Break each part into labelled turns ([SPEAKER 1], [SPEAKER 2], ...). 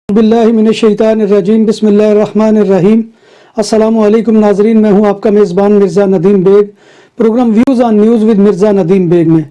[SPEAKER 1] बिल्लाहि मिनश्शैतानिर रजीम बिस्मिल्लाहिर रहमानिर रहीम। अस्सलामु अलैकुम नाजरीन, मैं हूं आपका मेज़बान Mirza Nadeem Baig. Programme views on news with Mirza Nadeem Baig में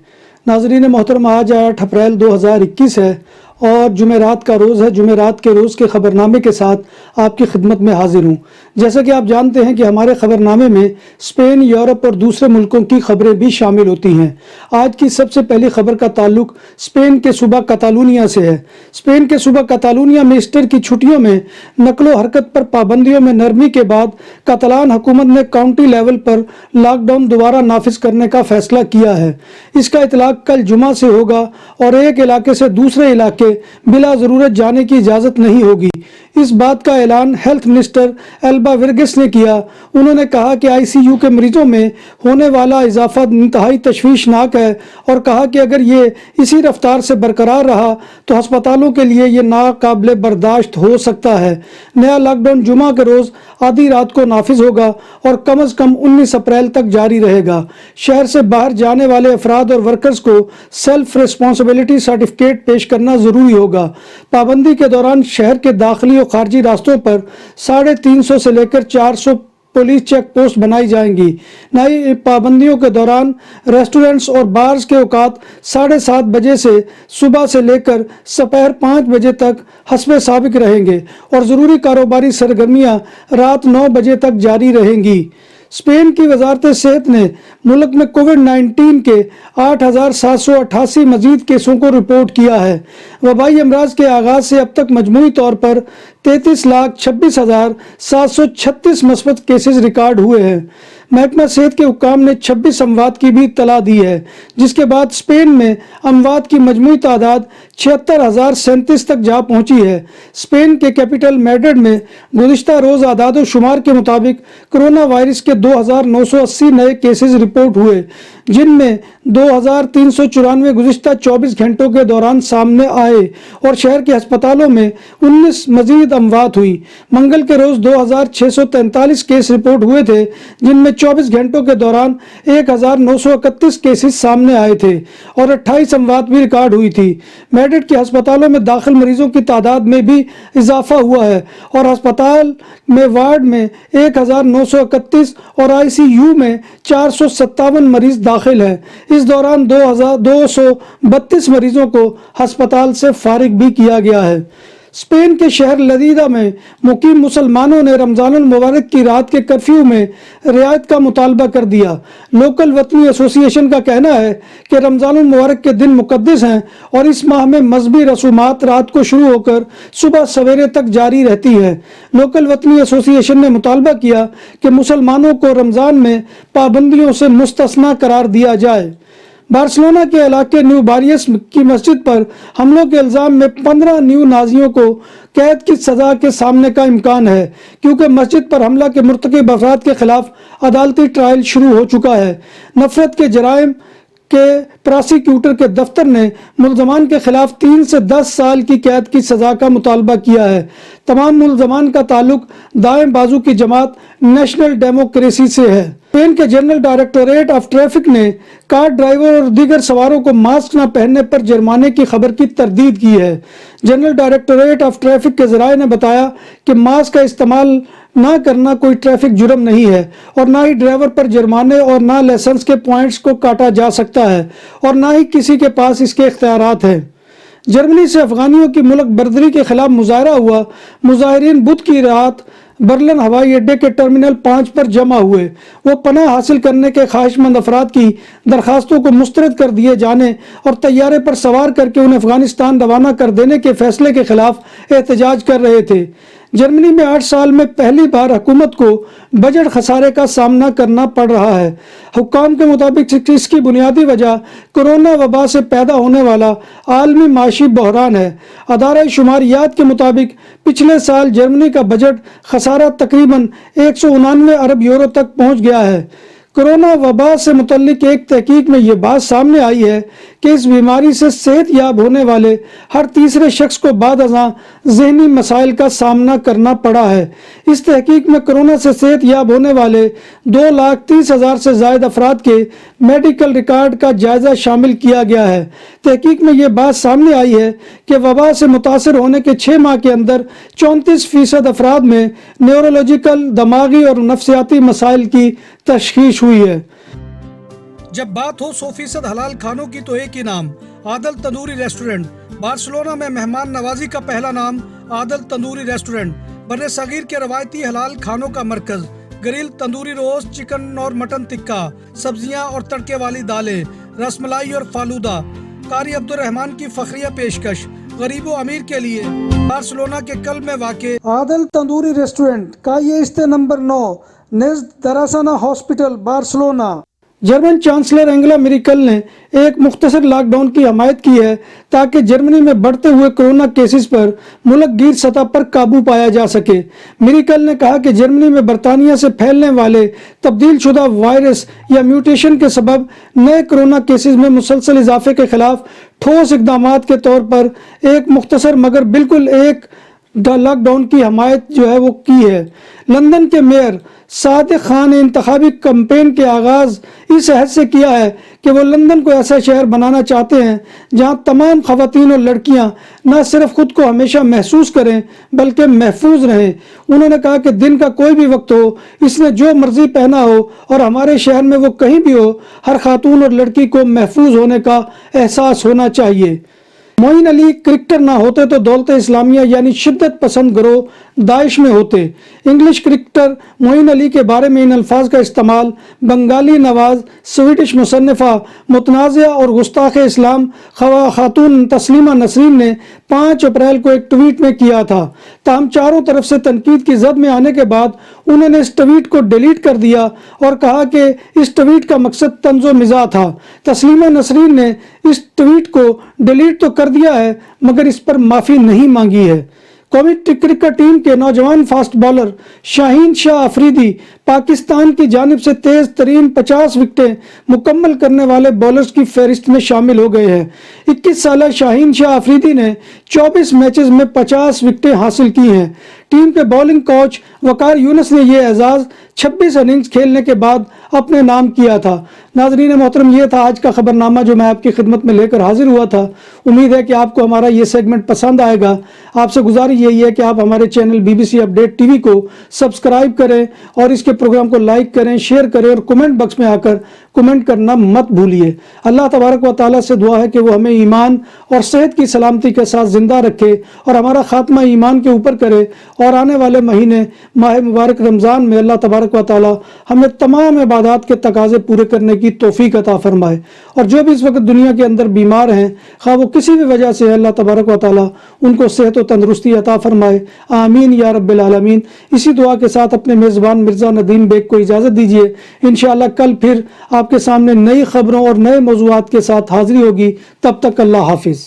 [SPEAKER 1] नाजरीन मोहतरम, आज 8 अप्रैल 2021 है और जुमेरात का रोज़ है। जुमेरात के रोज़ के ख़बरनामे के साथ आपकी खिदमत में हाजिर हूँ। जैसा कि आप जानते हैं कि हमारे ख़बरनामे में स्पेन, यूरोप और दूसरे मुल्कों की ख़बरें भी शामिल होती हैं। आज की सबसे पहली ख़बर का ताल्लुक स्पेन के सूबा कातालूनिया से है। स्पेन के सूबा कातालूनिया में ईस्टर की छुट्टियों में नकलो हरकत पर पाबंदियों में नरमी के बाद कातालान हुकूमत ने काउंटी लेवल पर लॉकडाउन दोबारा नाफिज करने का फैसला किया है। इसका इतलाक कल जुमा से होगा और एक इलाके से दूसरे इलाके बिला जरूरत जाने की इजाजत नहीं होगी। इस बात का ऐलान हेल्थ मिनिस्टर एल्बा विर्गस ने किया। उन्होंने कहा कि आईसीयू के मरीजों में होने वाला इजाफा इंतहाई तशवीशनाक है और कहा कि अगर ये इसी रफ्तार से बरकरार रहा तो अस्पतालों के लिए ये नाकाबिले बर्दाश्त हो सकता है। नया लॉकडाउन जुमा के रोज़ आधी रात को नाफिज होगा और कम अज़ कम 19 अप्रैल तक जारी रहेगा। शहर से बाहर जाने वाले अफराद और वर्कर्स को सेल्फ रिस्पॉन्सिबिलिटी सर्टिफिकेट पेश करना ज़रूरी होगा। पाबंदी के दौरान शहर के दाखिली और खारजी रास्तों पर 350 से लेकर 400 पुलिस चेक पोस्ट बनाई जाएंगी। नई पाबंदियों के दौरान रेस्टोरेंट्स और बार्स के औकात 7:30 बजे से सुबह से लेकर दोपहर 5 बजे तक हस्बे साबिक रहेंगे और ज़रूरी कारोबारी सरगर्मियां रात 9 बजे तक जारी रहेंगी। स्पेन की वजारत सेहत ने मुल्क में कोविड-19 के 8,788 मजीद केसों को रिपोर्ट किया है। वबाई अमराज के आगाज़ से अब तक मजमूई तौर पर 33,26,736 मस्बत केसेस रिकॉर्ड हुए हैं। महकमा सेहत के हुक्काम ने 26 अमवात की भी इत्तला दी है, जिसके बाद स्पेन में अमवात की मजमूई तादाद 76,037 तक जा पहुंची है। स्पेन के कैपिटल मैड्रिड में गुज़िश्ता रोज़ आदाद शुमार के मुताबिक कोरोना वायरस के 2,980 नए केसेस रिपोर्ट हुए, जिनमें 2,394 गुज़िश्ता 24 घंटों के दौरान सामने आए और शहर के अस्पतालों में 19 मजीद अमवात हुई। मंगल के रोज़ 2,643 केस रिपोर्ट हुए थे, जिनमें 24 घंटों के दौरान 1,931 केसेस सामने आए थे और 28 अमवात भी रिकॉर्ड हुई थी। मैड्रिड के अस्पतालों में दाखिल मरीजों की तादाद में भी इजाफा हुआ है और अस्पताल में वार्ड में 1,931 और आईसीयू में 457 मरीज दाखिल हैं। इस दौरान 2,232 मरीजों को अस्पताल से फारिग भी किया गया है। स्पेन के शहर लदीदा में मुकीम मुसलमानों ने रमज़ानुल मुबारक की रात के कर्फ्यू में रियायत का मुतालबा कर दिया। लोकल वतनी एसोसिएशन का कहना है कि रमज़ानुल मुबारक के दिन मुक़द्दस हैं और इस माह में मजहबी रसूमात रात को शुरू होकर सुबह सवेरे तक जारी रहती है। लोकल वतनी एसोसिएशन ने मुतालबा किया कि मुसलमानों को रमज़ान में पाबंदियों से मुस्तस्ना करार दिया जाए। बार्सिलोना के इलाके न्यू बारियस की मस्जिद पर हमलों के इल्ज़ाम में 15 न्यू नाजियों को कैद की सज़ा के सामने का इम्कान है, क्योंकि मस्जिद पर हमला के मुर्तकिब अफराद के खिलाफ अदालती ट्रायल शुरू हो चुका है। नफरत के जराइम के प्रोसिक्यूटर के दफ्तर ने मुलजमान के खिलाफ 3 से 10 साल की कैद की सज़ा का मुतालबा किया है। तमाम मुलजमान का ताल्लुक दाएं बाजू की जमात नेशनल डेमोक्रेसी से है। स्पेन के जनरल डायरेक्टोरेट ऑफ ट्रैफिक ने कार ड्राइवर और दीगर सवारों को मास्क न पहनने पर जुर्माने की खबर की तरदीद की है। जनरल डायरेक्टोरेट ऑफ ट्रैफिक के ज़राए ने बताया कि मास्क का इस्तेमाल ना करना कोई ट्रैफिक जुर्म नहीं है और ना ही ड्राइवर पर जुर्माने और ना लाइसेंस के पॉइंट्स को काटा जा सकता है और ना ही किसी के पास इसके इख्तियारात हैं। जर्मनी से अफगानियों की मुल्क बर्दरी के खिलाफ मुजाहरा हुआ। मुजाहिरीन बुध की रात बर्लिन हवाई अड्डे के टर्मिनल 5 पर जमा हुए। वो पनाह हासिल करने के ख्वाहिशमंद अफराद की दरखास्तों को मुस्तरद कर दिए जाने और तैयारे पर सवार करके उन्हें अफगानिस्तान रवाना कर देने के फैसले के खिलाफ एहतजाज कर रहे थे। जर्मनी में 8 साल में पहली बार हुकूमत को बजट खसारे का सामना करना पड़ रहा है। हुक्काम के मुताबिक इसकी बुनियादी वजह कोरोना वबा से पैदा होने वाला आलमी माशी बहरान है। अदारा शुमारियात के मुताबिक पिछले साल जर्मनी का बजट खसारा तकरीबन 199 अरब यूरो तक पहुंच गया है। کورونا وبا سے متعلق ایک تحقیق میں یہ بات سامنے آئی ہے کہ اس بیماری سے صحت یاب ہونے والے ہر تیسرے شخص کو بعد ازاں ذہنی مسائل کا سامنا کرنا پڑا ہے۔ اس تحقیق میں کورونا سے صحت یاب ہونے والے 2,30,000 سے زائد افراد کے میڈیکل ریکارڈ کا جائزہ شامل کیا گیا ہے۔ تحقیق میں یہ بات سامنے آئی ہے کہ وبا سے متاثر ہونے کے 6 ماہ کے اندر 34% افراد میں نیورولوجیکل، دماغی اور نفسیاتی مسائل کی تشخیص ہوئی ہے۔ جب بات ہو 100% حلال کھانوں کی تو ایک ہی نام، عادل تندوری ریسٹورنٹ۔ بارسلونا میں مہمان نوازی کا پہلا نام عادل تندوری ریسٹورنٹ، بر صغیر کے روایتی حلال کھانوں کا مرکز۔ گرل، تندوری روسٹ، چکن اور مٹن ٹکا، سبزیاں اور تڑکے والی دالیں، رس ملائی اور فالودہ۔ قاری عبدالرحمان کی فخریہ پیشکش، غریب و امیر کے لیے۔ بارسلونا کے قلب میں واقع عادل تندوری ریسٹورنٹ کا یہ استے نمبر 9 نزد دراسانہ hospital, Barcelona. German chancellor Angela Merkel نے ایک مختصر لاک ڈاؤن کی حمایت کی ہے تاکہ جرمنی میں بڑھتے ہوئے کورونا کیسز پر ملک گیر سطح پر قابو پایا جا سکے۔ میرکل نے کہا کہ جرمنی میں برطانیہ سے پھیلنے والے تبدیل شدہ وائرس یا میوٹیشن کے سبب نئے کورونا کیسز میں مسلسل اضافے کے خلاف ٹھوس اقدامات کے طور پر ایک مختصر مگر بالکل ایک لاک ڈاؤن کی حمایت جو ہے وہ کی ہے۔ لندن کے میئر صادق خان نے انتخابی کمپین کے آغاز اس عہد سے کیا ہے کہ وہ لندن کو ایسا شہر بنانا چاہتے ہیں جہاں تمام خواتین اور لڑکیاں نہ صرف خود کو ہمیشہ محسوس کریں بلکہ محفوظ رہیں۔ انہوں نے کہا کہ دن کا کوئی بھی وقت ہو، اس نے جو مرضی پہنا ہو اور ہمارے شہر میں وہ کہیں بھی ہو، ہر خاتون اور لڑکی کو محفوظ ہونے کا احساس ہونا چاہیے۔ معین علی کرکٹر نہ ہوتے تو دولت اسلامیہ یعنی شدت پسند گروہ داعش میں ہوتے۔ انگلش کرکٹر معین علی کے بارے میں ان الفاظ کا استعمال بنگالی نواز سویڈش مصنفہ، متنازعہ اور گستاخ اسلام خاتون تسلیمہ نسرین نے 5 اپریل کو ایک ٹویٹ میں کیا تھا۔ تاہم چاروں طرف سے تنقید کی زد میں آنے کے بعد انہوں نے اس ٹویٹ کو ڈیلیٹ کر دیا اور کہا کہ اس ٹویٹ کا مقصد طنز و مزاح تھا۔ تسلیمہ نسرین نے اس ٹویٹ کو ڈیلیٹ تو کر دیا ہے مگر اس پر معافی نہیں مانگی ہے۔ قومی کرکٹ ٹیم کے نوجوان فاسٹ بالر شاہین شاہ افریدی پاکستان کی جانب سے تیز ترین 50 وکٹیں مکمل کرنے والے بالرز کی فہرست میں شامل ہو گئے ہیں۔ 21 سالہ شاہین شاہ افریدی نے 24 میچز میں 50 وکٹیں حاصل کی ہیں۔ ٹیم کے بولنگ کوچ وقار یونس نے یہ اعزاز 26 اننگز کھیلنے کے بعد اپنے نام کیا تھا۔ ناظرین محترم، یہ تھا آج کا خبرنامہ جو میں آپ کی خدمت میں لے کر حاضر ہوا تھا۔ امید ہے کہ آپ کو ہمارا یہ سیگمنٹ پسند آئے گا۔ آپ سے گزارش یہی ہے کہ آپ ہمارے چینل BBC اپڈیٹ TV کو سبسکرائب کریں اور اس کے پروگرام کو لائک کریں، شیئر کریں اور کمنٹ باکس میں آ کر کمنٹ کرنا مت بھولیے۔ اللہ تبارک و تعالیٰ سے دعا ہے کہ وہ ہمیں ایمان اور صحت کی سلامتی کے ساتھ زندہ رکھے اور ہمارا خاتمہ ایمان کے اوپر کرے، اور آنے والے مہینے ماہ مبارک رمضان میں اللہ تبارک و تعالیٰ ہمیں تمام عبادات کے تقاضے پورے کرنے کی توفیق عطا فرمائے۔ اور جو بھی اس وقت دنیا کے اندر بیمار ہیں، خواہ وہ کسی بھی وجہ سے اللہ تبارک و تعالیٰ ان کو صحت و تندرستی عطا فرمائے، آمین یا رب العالمین۔ اسی دعا کے ساتھ اپنے میزبان مرزا ندیم بیگ کو اجازت دیجیے۔ انشاءاللہ کل پھر آپ کے سامنے نئی خبروں اور نئے موضوعات کے ساتھ حاضری ہوگی۔ تب تک اللہ حافظ۔